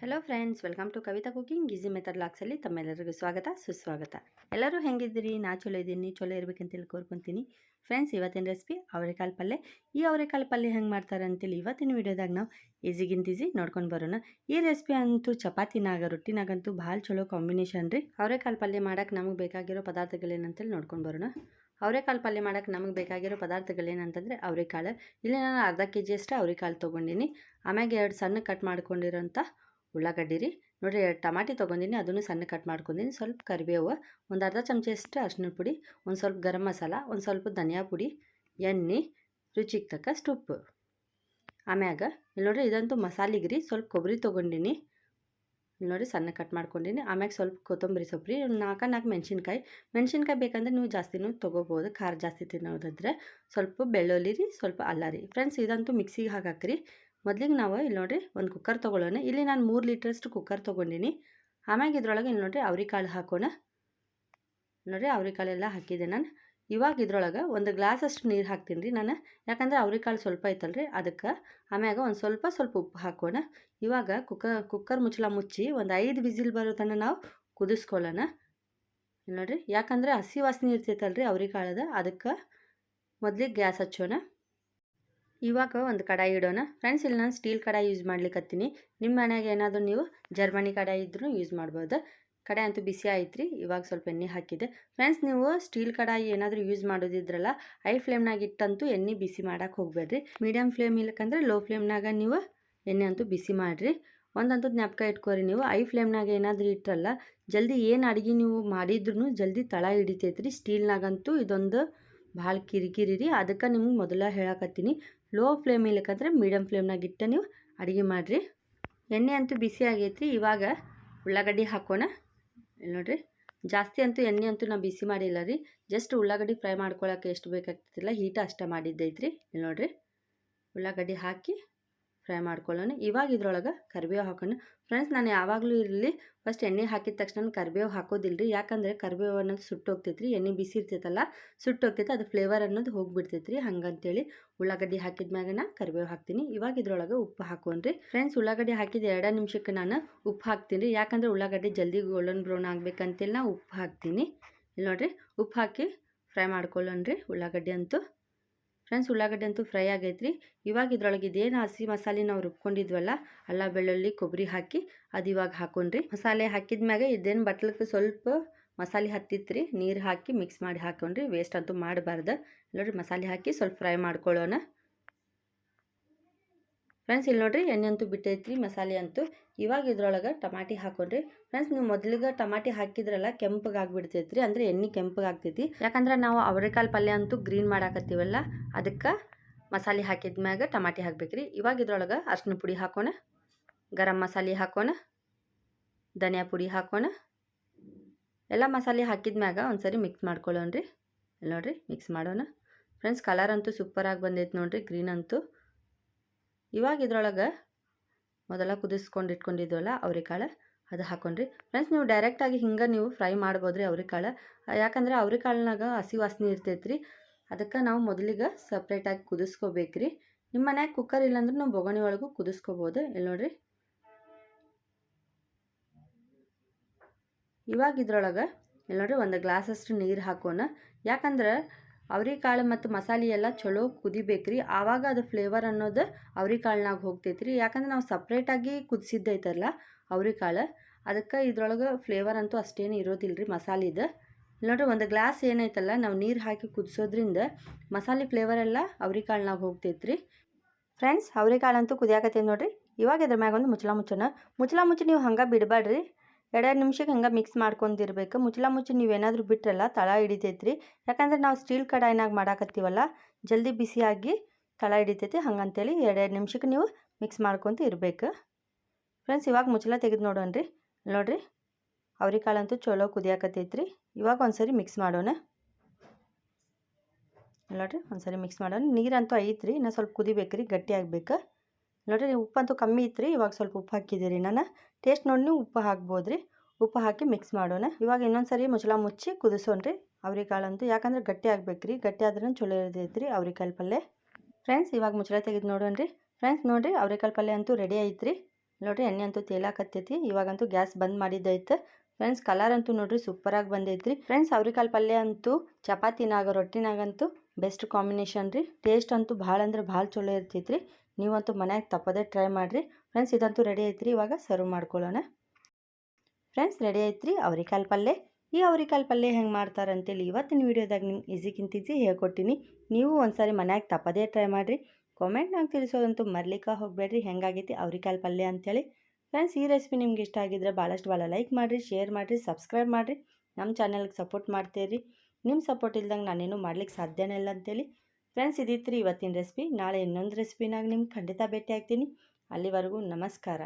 Hello friends, welcome to Kavita cooking easy method ಲಾಕ್ಸಲ್ಲಿ ತಮ್ಮೆಲ್ಲರಿಗೂ ಸ್ವಾಗತ ಸುಸ್ವಾಗತ. ಎಲ್ಲರೂ ಹೆಂಗಿದ್ದೀರಿ? ನಾ ಚಲೋ ಇದ್ದೀನಿ, ಚಲೋ ಇರ್ಬೇಕಂತೇಳಿ ಕೋರ್ಕೊತೀನಿ. ಫ್ರೆಂಡ್ಸ್, ಇವತ್ತಿನ ರೆಸಿಪಿ ಅವರೆಕಾಳು ಪಲ್ಯ. ಈ ಅವರೆಕಾಳು ಪಲ್ಯ ಹೆಂಗೆ ಮಾಡ್ತಾರೆ ಅಂತೇಳಿ ಇವತ್ತಿನ ವಿಡಿಯೋದಾಗ ನಾವು ಈಸಿಗಿಂತ ಈಸಿ ನೋಡ್ಕೊಂಡು ಬರೋಣ. ಈ ರೆಸಿಪಿ ಅಂತೂ ಚಪಾತಿನಾಗ ರೊಟ್ಟಿನಾಗಂತೂ ಭಾಳ ಚಲೋ ಕಾಂಬಿನೇಷನ್ ರೀ. ಅವರೆಕಾಳು ಪಲ್ಯ ಮಾಡೋಕೆ ನಮಗೆ ಬೇಕಾಗಿರೋ ಪದಾರ್ಥಗಳೇನಂತೇಳಿ ನೋಡ್ಕೊಂಡು ಬರೋಣ. ಅವರೆಕಾಳು ಪಲ್ಯ ಮಾಡೋಕೆ ನಮಗೆ ಬೇಕಾಗಿರೋ ಪದಾರ್ಥಗಳೇನಂತಂದರೆ ಅವರೆಕಾಳು. ಇಲ್ಲಿ ನಾನು ಅರ್ಧ kg ಅಷ್ಟು ಅವರೆಕಾಳು ತೊಗೊಂಡಿನಿ. ಆಮ್ಯಾಗೆ 2 ಸಣ್ಣ ಕಟ್ ಮಾಡ್ಕೊಂಡಿರೋಂಥ ಉಳ್ಳಾಗಡ್ಡಿ ರೀ. ನೋಡಿರಿ, 2 ಟಮಾಟಿ ತೊಗೊಂಡಿನಿ, ಅದನ್ನು ಸಣ್ಣ ಕಟ್ ಮಾಡ್ಕೊಂಡಿನಿ. ಸ್ವಲ್ಪ ಕರಿಬೇವು, ಒಂದು ಅರ್ಧ ಚಮಚಷ್ಟು ಅರಿಶಿನ ಪುಡಿ, ಒಂದು ಸ್ವಲ್ಪ ಗರಂ ಮಸಾಲ, ಒಂದು ಸ್ವಲ್ಪ ಧನಿಯಾ ಪುಡಿ, ಎಣ್ಣೆ, ರುಚಿಗೆ ತಕ್ಕಷ್ಟು ಉಪ್ಪು. ಆಮ್ಯಾಗ ಇಲ್ಲಿ ನೋಡಿರಿ, ಇದಂತೂ ಮಸಾಲಿಗೆ ರೀ. ಸ್ವಲ್ಪ ಕೊಬ್ಬರಿ ತೊಗೊಂಡಿನಿ, ಇಲ್ಲಿ ನೋಡಿ ಸಣ್ಣ ಕಟ್ ಮಾಡ್ಕೊಂಡಿನಿ. ಆಮ್ಯಾಗ ಸ್ವಲ್ಪ ಕೊತ್ತಂಬರಿ ಸೊಪ್ಪು ರೀ, 4 ಮೆಣಸಿನ್ಕಾಯಿ ಬೇಕಂದ್ರೆ ನೀವು ಜಾಸ್ತಿನೂ ತೊಗೋಬೋದು, ಖಾರ ಜಾಸ್ತಿ ತಿನ್ನೋದಾದ್ರೆ. ಸ್ವಲ್ಪ ಬೆಳ್ಳುಳ್ಳಿ ರೀ, ಸ್ವಲ್ಪ ಅಲ್ಲ ರೀ. ಫ್ರೆಂಡ್ಸ್, ಇದಂತೂ ಮಿಕ್ಸಿಗೆ ಹಾಕಾಕ್ರಿ. ಮೊದಲಿಗೆ ನಾವು ಇಲ್ಲಿ ನೋಡಿರಿ ಒಂದು ಕುಕ್ಕರ್ ತೊಗೊಳ್ಳೋಣ. ಇಲ್ಲಿ ನಾನು 3 ಲೀಟ್ರಷ್ಟು ಕುಕ್ಕರ್ ತೊಗೊಂಡಿನಿ. ಆಮ್ಯಾಗ ಇದ್ರೊಳಗೆ ಇಲ್ಲಿ ನೋಡಿರಿ ಅವರೆಕಾಳು ಹಾಕೋಣ. ನೋಡಿರಿ, ಅವರೆಕಾಳೆಲ್ಲ ಹಾಕಿದೆ ನಾನು. ಇವಾಗ ಇದ್ರೊಳಗೆ 1 ಗ್ಲಾಸಷ್ಟು ನೀರು ಹಾಕ್ತೀನಿ ರೀ ನಾನು, ಯಾಕಂದರೆ ಅವರೆಕಾಳು ಸ್ವಲ್ಪ ಐತಲ್ರಿ ಅದಕ್ಕೆ. ಆಮ್ಯಾಗ ಒಂದು ಸ್ವಲ್ಪ ಉಪ್ಪು ಹಾಕೋಣ. ಇವಾಗ ಕುಕ್ಕರ್ ಮುಚ್ಚಳ ಮುಚ್ಚಿ ಒಂದು 5 ವಿಸಿಲ್ ಬರೋ ತನಕ ನಾವು ಕುದಿಸ್ಕೊಳ್ಳೋಣ. ನೋಡಿರಿ, ಯಾಕಂದರೆ ಹಸಿ ವಾಸನೆ ಇರ್ತೈತಲ್ರಿ ಅವರೆಕಾಳದ, ಅದಕ್ಕೆ ಮೊದಲಿಗೆ ಗ್ಯಾಸ್ ಹಚ್ಚೋಣ. ಇವಾಗ ಒಂದು ಕಡಾಯಿ ಇಡೋಣ. ಫ್ರೆಂಡ್ಸ್, ಇಲ್ಲಿ ನಾನು ಸ್ಟೀಲ್ ಕಡಾಯಿ ಯೂಸ್ ಮಾಡ್ಲಿಕ್ಕತ್ತೀನಿ. ನಿಮ್ಮ ಮನೆಯಾಗೆ ಏನಾದರೂ ನೀವು ಜರ್ಮನಿ ಕಡಾಯಿ ಇದ್ರೂ ಯೂಸ್ ಮಾಡ್ಬೋದು. ಕಡಾಯಿ ಅಂತೂ ಬಿಸಿ ಆಯ್ತು ರೀ. ಇವಾಗ ಸ್ವಲ್ಪ ಎಣ್ಣೆ ಹಾಕಿದೆ. ಫ್ರೆಂಡ್ಸ್, ನೀವು ಸ್ಟೀಲ್ ಕಡಾಯಿ ಏನಾದರೂ ಯೂಸ್ ಮಾಡೋದಿದ್ರಲ್ಲ, ಹೈ ಫ್ಲೇಮ್ನಾಗ ಇಟ್ಟಂತೂ ಎಣ್ಣೆ ಬಿಸಿ ಮಾಡೋಕೆ ಹೋಗಬೇಡ್ರಿ. ಮೀಡಿಯಮ್ ಫ್ಲೇಮ್ ಇಲ್ಲಕಂದ್ರೆ ಲೋ ಫ್ಲೇಮ್ನಾಗ ನೀವು ಎಣ್ಣೆ ಅಂತೂ ಬಿಸಿ ಮಾಡಿರಿ. ಒಂದಂತೂ ಜ್ಞಾಪಕ ಇಟ್ಕೋರಿ, ನೀವು ಹೈ ಫ್ಲೇಮ್ನಾಗ ಏನಾದರೂ ಇಟ್ಟರಲ್ಲ, ಜಲ್ದಿ ಏನು ಅಡುಗೆ ನೀವು ಮಾಡಿದ್ರೂ ಜಲ್ದಿ ತಳ ಹಿಡಿತೈತ್ರಿ. ಸ್ಟೀಲ್ನಾಗಂತೂ ಇದೊಂದು ಭಾಳ ಕಿರಿಕಿರಿ ರೀ. ಅದಕ್ಕೆ ನಿಮ್ಗೆ ಮೊದಲ ಹೇಳಕತ್ತೀನಿ, ಲೋ ಫ್ಲೇಮ್ ಇಲ್ಲಕಂದ್ರೆ ಮೀಡಿಯಮ್ ಫ್ಲೇಮ್ನಾಗ ಇಟ್ಟು ನೀವು ಅಡುಗೆ ಮಾಡಿರಿ. ಎಣ್ಣೆ ಅಂತೂ ಬಿಸಿ ಆಗೈತ್ರಿ. ಇವಾಗ ಉಳ್ಳಾಗಡ್ಡಿ ಹಾಕೋಣ. ಇಲ್ಲಿ ನೋಡಿರಿ, ಜಾಸ್ತಿ ಅಂತೂ ಎಣ್ಣೆ ಅಂತೂ ನಾನು ಬಿಸಿ ಮಾಡಿಲ್ಲ ರೀ. ಜಸ್ಟ್ ಉಳ್ಳಾಗಡ್ಡಿ ಫ್ರೈ ಮಾಡ್ಕೊಳ್ಳೋಕೆ ಎಷ್ಟು ಬೇಕಾಗ್ತಿಲ್ಲ ಹೀಟ ಅಷ್ಟೇ ಮಾಡಿದ್ದೈತ್ರಿ. ಇಲ್ಲಿ ನೋಡಿರಿ, ಉಳ್ಳಾಗಡ್ಡಿ ಹಾಕಿ ಫ್ರೈ ಮಾಡ್ಕೊಳ್ಳೋಣ. ಇವಾಗ ಇದ್ರೊಳಗೆ ಕರಿಬೇವು ಹಾಕೋಣ. ಫ್ರೆಂಡ್ಸ್, ನಾನು ಯಾವಾಗಲೂ ಇರಲಿ ಫಸ್ಟ್ ಎಣ್ಣೆ ಹಾಕಿದ ತಕ್ಷಣ ಕರಿಬೇವು ಹಾಕೋದಿಲ್ಲ ರೀ. ಯಾಕಂದರೆ ಕರಿಬೇವು ಅನ್ನೋದು ಸುಟ್ಟು ಹೋಗ್ತೈತ್ರಿ. ಎಣ್ಣೆ ಬಿಸಿ ಇರ್ತೈತಲ್ಲ, ಸುಟ್ಟು ಹೋಗ್ತೈತೆ, ಅದು ಫ್ಲೇವರ್ ಅನ್ನೋದು ಹೋಗಿಬಿಡ್ತೈತ್ರಿ. ಹಂಗಂತೇಳಿ ಉಳ್ಳಾಗಡ್ಡಿ ಹಾಕಿದ ಮ್ಯಾಗ ನಾನು ಕರಿಬೇವು ಹಾಕ್ತೀನಿ. ಇವಾಗ ಇದ್ರೊಳಗೆ ಉಪ್ಪು ಹಾಕೋಣ್ರಿ. ಫ್ರೆಂಡ್ಸ್, ಉಳ್ಳಾಗಡ್ಡಿ ಹಾಕಿದ 2 ನಿಮಿಷಕ್ಕೆ ನಾನು ಉಪ್ಪು ಹಾಕ್ತೀನಿ ರೀ. ಯಾಕಂದರೆ ಉಳ್ಳಾಗಡ್ಡಿ ಜಲ್ದಿ ಗೋಲ್ಡನ್ ಬ್ರೌನ್ ಆಗಬೇಕಂತೇಳಿ ನಾನು ಉಪ್ಪು ಹಾಕ್ತೀನಿ. ಇಲ್ಲಿ ನೋಡಿರಿ, ಉಪ್ಪು ಹಾಕಿ ಫ್ರೈ ಮಾಡ್ಕೊಳ್ಳೋಣ್ರಿ ಉಳ್ಳಾಗಡ್ಡಿ ಅಂತೂ. ಫ್ರೆಂಡ್ಸ್, ಉಳ್ಳಾಗಡ್ಡೆ ಅಂತೂ ಫ್ರೈ ಆಗೈತ್ರಿ. ಇವಾಗ ಇದ್ರೊಳಗೆ ಇದೇನು ಹಸಿ ಮಸಾಲೆ ನಾವು ರುಬ್ಕೊಂಡಿದ್ವಲ್ಲ, ಅಲ್ಲ ಬೆಳ್ಳುಳ್ಳಿ ಕೊಬ್ಬರಿ ಹಾಕಿ ಅದು ಇವಾಗ ಹಾಕೊಂಡ್ರಿ. ಮಸಾಲೆ ಹಾಕಿದ ಮ್ಯಾಗ ಇದೇನು ಬಟ್ಲಕ್ಕೆ ಸ್ವಲ್ಪ ಮಸಾಲೆ ಹತ್ತಿತ್ರಿ, ನೀರು ಹಾಕಿ ಮಿಕ್ಸ್ ಮಾಡಿ ಹಾಕೊಂಡ್ರಿ. ವೇಸ್ಟ್ ಅಂತೂ ಮಾಡಬಾರ್ದು. ನೋಡಿರಿ, ಮಸಾಲೆ ಹಾಕಿ ಸ್ವಲ್ಪ ಫ್ರೈ ಮಾಡ್ಕೊಳ್ಳೋಣ. ಫ್ರೆಂಡ್ಸ್, ಇಲ್ಲಿ ನೋಡಿರಿ, ಎಣ್ಣೆ ಅಂತೂ ಬಿಟ್ಟೈತ್ರಿ ಮಸಾಲೆ ಅಂತೂ. ಇವಾಗ ಇದ್ರೊಳಗೆ ಟಮಾಟಿ ಹಾಕೊಂಡ್ರಿ. ಫ್ರೆಂಡ್ಸ್, ನೀವು ಮೊದಲಿಗೆ ಟಮಾಟಿ ಹಾಕಿದ್ರಲ್ಲ ಕೆಂಪಗೆ ಆಗಿಬಿಡ್ತೈತ್ರಿ, ಅಂದರೆ ಎಣ್ಣೆ ಕೆಂಪಗೆ ಆಗ್ತೈತಿ. ಯಾಕಂದ್ರೆ ನಾವು ಅವರೆಕಾಳು ಪಲ್ಯ ಅಂತೂ ಗ್ರೀನ್ ಮಾಡಾಕತ್ತೀವಲ್ಲ, ಅದಕ್ಕೆ ಮಸಾಲೆ ಹಾಕಿದ ಮ್ಯಾಗ ಟಮಾಟಿ ಹಾಕ್ಬೇಕ್ರಿ. ಇವಾಗ ಇದ್ರೊಳಗೆ ಅರಿಶಿನ ಪುಡಿ ಹಾಕೋಣ, ಗರಂ ಮಸಾಲೆ ಹಾಕೋಣ, ಧನಿಯಾ ಪುಡಿ ಹಾಕೋಣ. ಎಲ್ಲ ಮಸಾಲೆ ಹಾಕಿದ ಮ್ಯಾಗ ಒಂದ್ಸರಿ ಮಿಕ್ಸ್ ಮಾಡ್ಕೊಳ್ಳೋಣ್ರಿ. ಇಲ್ಲಿ ನೋಡಿರಿ, ಮಿಕ್ಸ್ ಮಾಡೋಣ. ಫ್ರೆಂಡ್ಸ್, ಕಲರ್ ಅಂತೂ ಸೂಪರಾಗಿ ಬಂದೈತೆ ನೋಡಿರಿ, ಗ್ರೀನ್ ಅಂತೂ. ಇವಾಗ ಇದ್ರೊಳಗೆ ಮೊದಲ ಕುದಿಸ್ಕೊಂಡು ಇಟ್ಕೊಂಡಿದ್ವಲ್ಲ ಅವರೆಕಾಳು, ಅದು ಹಾಕೊಂಡ್ರಿ. ಫ್ರೆಂಡ್ಸ್, ನೀವು ಡೈರೆಕ್ಟಾಗಿ ಹಿಂಗೆ ನೀವು ಫ್ರೈ ಮಾಡ್ಬೋದ್ರಿ ಅವರೆಕಾಳು. ಯಾಕಂದರೆ ಅವರೆಕಾಳ್ನಾಗ ಹಸಿ ವಾಸನೆ ಇರ್ತೈತ್ರಿ. ಅದಕ್ಕೆ ನಾವು ಮೊದಲಿಗೆ ಸಪ್ರೇಟಾಗಿ ಕುದಿಸ್ಕೋಬೇಕ್ರಿ. ನಿಮ್ಮ ಮನ್ಯಾಗ ಕುಕ್ಕರ್ ಇಲ್ಲಾಂದ್ರೆ ನಾವು ಬೊಗಣಿ ಒಳಗೂ ಕುದಿಸ್ಕೋಬೋದು. ಇಲ್ಲಿ ನೋಡಿರಿ, ಇವಾಗ ಇದ್ರೊಳಗೆ ಇಲ್ಲಿ ನೋಡಿರಿ 1 ಗ್ಲಾಸಷ್ಟು ನೀರು ಹಾಕೋಣ. ಯಾಕಂದ್ರೆ ಅವರೆಕಾಳು ಮತ್ತು ಮಸಾಲೆ ಎಲ್ಲ ಚಲೋ ಕುದಿಬೇಕ್ರಿ. ಆವಾಗ ಅದು ಫ್ಲೇವರ್ ಅನ್ನೋದು ಅವರೆಕಾಳ್ನಾಗ ಹೋಗ್ತೈತ್ರಿ. ಯಾಕಂದ್ರೆ ನಾವು ಸಪ್ರೇಟಾಗಿ ಕುದಿಸಿದ್ದೈತಲ್ಲ ಅವರೆಕಾಳು, ಅದಕ್ಕೆ ಇದ್ರೊಳಗೆ ಫ್ಲೇವರ್ ಅಂತೂ ಅಷ್ಟೇನು ಇರೋದಿಲ್ಲ ರೀ ಮಸಾಲಿದು. ಇಲ್ಲಿ ನೋಡಿರಿ, 1 ಗ್ಲಾಸ್ ಏನೈತಲ್ಲ ನಾವು ನೀರು ಹಾಕಿ ಕುದಿಸೋದ್ರಿಂದ ಮಸಾಲೆ ಫ್ಲೇವರ್ ಎಲ್ಲ ಅವರೆಕಾಳ್ನಾಗ ಹೋಗ್ತೈತ್ರಿ. ಫ್ರೆಂಡ್ಸ್, ಅವರೆಕಾಳು ಅಂತೂ ಕುದಿಯಾಕತ್ತೈತೆ ನೋಡಿರಿ. ಇವಾಗ ಇದ್ರ ಮ್ಯಾಗ ಒಂದು ಮುಚ್ಚಳ ಮುಚ್ಚಿ ನೀವು ಹಂಗೆ ಬಿಡಬೇಡ್ರಿ. 2 ನಿಮಿಷಕ್ಕೆ ಹಂಗೆ ಮಿಕ್ಸ್ ಮಾಡ್ಕೊಂಡಿರ್ಬೇಕು. ಮುಚ್ಚಳ ಮುಚ್ಚಿ ನೀವೇನಾದರೂ ಬಿಟ್ರಲ್ಲ ತಳ ಹಿಡಿತೈತ್ರಿ. ಯಾಕಂದರೆ ನಾವು ಸ್ಟೀಲ್ ಕಡಾಯಿನಾಗ ಮಾಡಾಕತ್ತೀವಲ್ಲ, ಜಲ್ದಿ ಬಿಸಿಯಾಗಿ ತಳ ಹಿಡಿತೈತಿ. ಹಂಗಂತೇಳಿ 2 ನಿಮಿಷಕ್ಕೆ ನೀವು ಮಿಕ್ಸ್ ಮಾಡ್ಕೊತ ಇರಬೇಕು. ಫ್ರೆಂಡ್ಸ್, ಇವಾಗ ಮುಚ್ಚಳ ತೆಗೆದು ನೋಡೋಣ್ರಿ. ನೋಡಿರಿ, ಅವರೆಕಾಳು ಅಂತೂ ಚಲೋ ಕುದಿಯಾಕತ್ತೈತ್ರಿ. ಇವಾಗ ಒಂದ್ಸರಿ ಮಿಕ್ಸ್ ಮಾಡೋಣ. ನೋಡಿರಿ, ಒಂದ್ಸರಿ ಮಿಕ್ಸ್ ಮಾಡೋಣ. ನೀರಂತೂ ಐತ್ರಿ, ಇನ್ನೂ ಸ್ವಲ್ಪ ಕುದಿಬೇಕ್ರಿ, ಗಟ್ಟಿ ಆಗ್ಬೇಕು. ನೋಡಿರಿ, ಉಪ್ಪಂತೂ ಕಮ್ಮಿ ಇತ್ತು. ಇವಾಗ ಸ್ವಲ್ಪ ಉಪ್ಪು ಹಾಕಿದ್ದೀರಿ ನಾನು. ಟೇಸ್ಟ್ ನೋಡಿ ನೀವು ಉಪ್ಪು ಹಾಕ್ಬೋದ್ರಿ. ಉಪ್ಪು ಹಾಕಿ ಮಿಕ್ಸ್ ಮಾಡೋಣ. ಇವಾಗ ಇನ್ನೊಂದು ಸರಿ ಮುಚ್ಚಳ ಮುಚ್ಚಿ ಕುದಿಸೋಣ್ರಿ ಅವರೆಕಾಳಂತೂ. ಯಾಕಂದ್ರೆ ಗಟ್ಟಿ ಆಗ್ಬೇಕ್ರಿ, ಗಟ್ಟಿ ಆದ್ರೂ ಚಲೋ ಇರ್ತೈತ್ರಿ ಅವರೆಕಾಳು ಪಲ್ಯ. ಫ್ರೆಂಡ್ಸ್, ಇವಾಗ ಮುಚ್ಚಳ ತೆಗೆದು ನೋಡೋಣ್ರಿ. ಫ್ರೆಂಡ್ಸ್, ನೋಡಿರಿ, ಅವರೆಕಾಳು ಪಲ್ಯ ಅಂತೂ ರೆಡಿ ಐತ್ರಿ. ನೋಡಿರಿ ಎಣ್ಣೆ ಅಂತೂ ತೇಲಾಕತ್ತೈತಿ. ಇವಾಗಂತೂ ಗ್ಯಾಸ್ ಬಂದ್ ಮಾಡಿದ್ದೈತೆ ಫ್ರೆಂಡ್ಸ್. ಕಲರ್ ಅಂತೂ ನೋಡಿರಿ ಸೂಪರಾಗಿ ಬಂದೈತ್ರಿ ಫ್ರೆಂಡ್ಸ್. ಅವ್ರೆಕಾಳು ಪಲ್ಯ ಅಂತೂ ಚಪಾತಿನಾಗ ರೊಟ್ಟಿನಾಗಂತೂ ಬೆಸ್ಟ್ ಕಾಂಬಿನೇಷನ್ ರೀ. ಟೇಸ್ಟ್ ಅಂತೂ ಭಾಳ ಅಂದ್ರೆ ಭಾಳ ಚಲೋ ಇರ್ತೈತ್ರಿ. ನೀವಂತೂ ಮನ್ಯಾಗ ತಪ್ಪದೇ ಟ್ರೈ ಮಾಡಿರಿ ಫ್ರೆಂಡ್ಸ್. ಇದಂತೂ ರೆಡಿ ಐತ್ರಿ. ಇವಾಗ ಸರ್ವ್ ಮಾಡ್ಕೊಳ್ಳೋಣ ಫ್ರೆಂಡ್ಸ್. ರೆಡಿ ಐತ್ರಿ ಅವ್ರೆಕಾಳು ಪಲ್ಯ. ಈ ಅವ್ರೆಕಾಳು ಪಲ್ಯ ಹೆಂಗೆ ಮಾಡ್ತಾರೆ ಅಂತೇಳಿ ಇವತ್ತಿನ ವೀಡಿಯೋದಾಗ ನಿಮ್ಗೆ ಈಸಿಗಿಂತ ಈಸಿ ಹೇಳ್ಕೊಟ್ಟಿನಿ. ನೀವು ಒಂದ್ಸಾರಿ ಮನ್ಯಾಗ ತಪ್ಪದೇ ಟ್ರೈ ಮಾಡಿರಿ. ಕಾಮೆಂಟ್ನಾಗ ತಿಳಿಸೋದಂತೂ ಮರ್ಲಿಕ್ಕೆ ಹೋಗಬೇಡ್ರಿ ಹೆಂಗಾಗೈತಿ ಅವ್ರೆಕಾಳು ಪಲ್ಯ ಅಂತೇಳಿ ಫ್ರೆಂಡ್ಸ್. ಈ ರೆಸಿಪಿ ನಿಮ್ಗೆ ಇಷ್ಟ ಆಗಿದ್ರೆ ಭಾಳ ಲೈಕ್ ಮಾಡಿರಿ, ಶೇರ್ ಮಾಡಿರಿ, ಸಬ್ಸ್ಕ್ರೈಬ್ ಮಾಡಿರಿ. ನಮ್ಮ ಚಾನಲ್ಗೆ ಸಪೋರ್ಟ್ ಮಾಡ್ತೀರಿ. ನಿಮ್ಮ ಸಪೋರ್ಟ್ ಇಲ್ದಂಗೆ ನಾನೇನು ಮಾಡ್ಲಿಕ್ಕೆ ಸಾಧ್ಯನೇ ಇಲ್ಲ ಅಂತೇಳಿ ಫ್ರೆಂಡ್ಸ್. ಇದಿತ್ತು ರೀ ಇವತ್ತಿನ ರೆಸಿಪಿ. ನಾಳೆ ಇನ್ನೊಂದು ರೆಸಿಪಿನಾಗ ನಿಮ್ಗೆ ಖಂಡಿತ ಭೇಟಿ ಆಗ್ತೀನಿ. ಅಲ್ಲಿವರೆಗೂ ನಮಸ್ಕಾರ.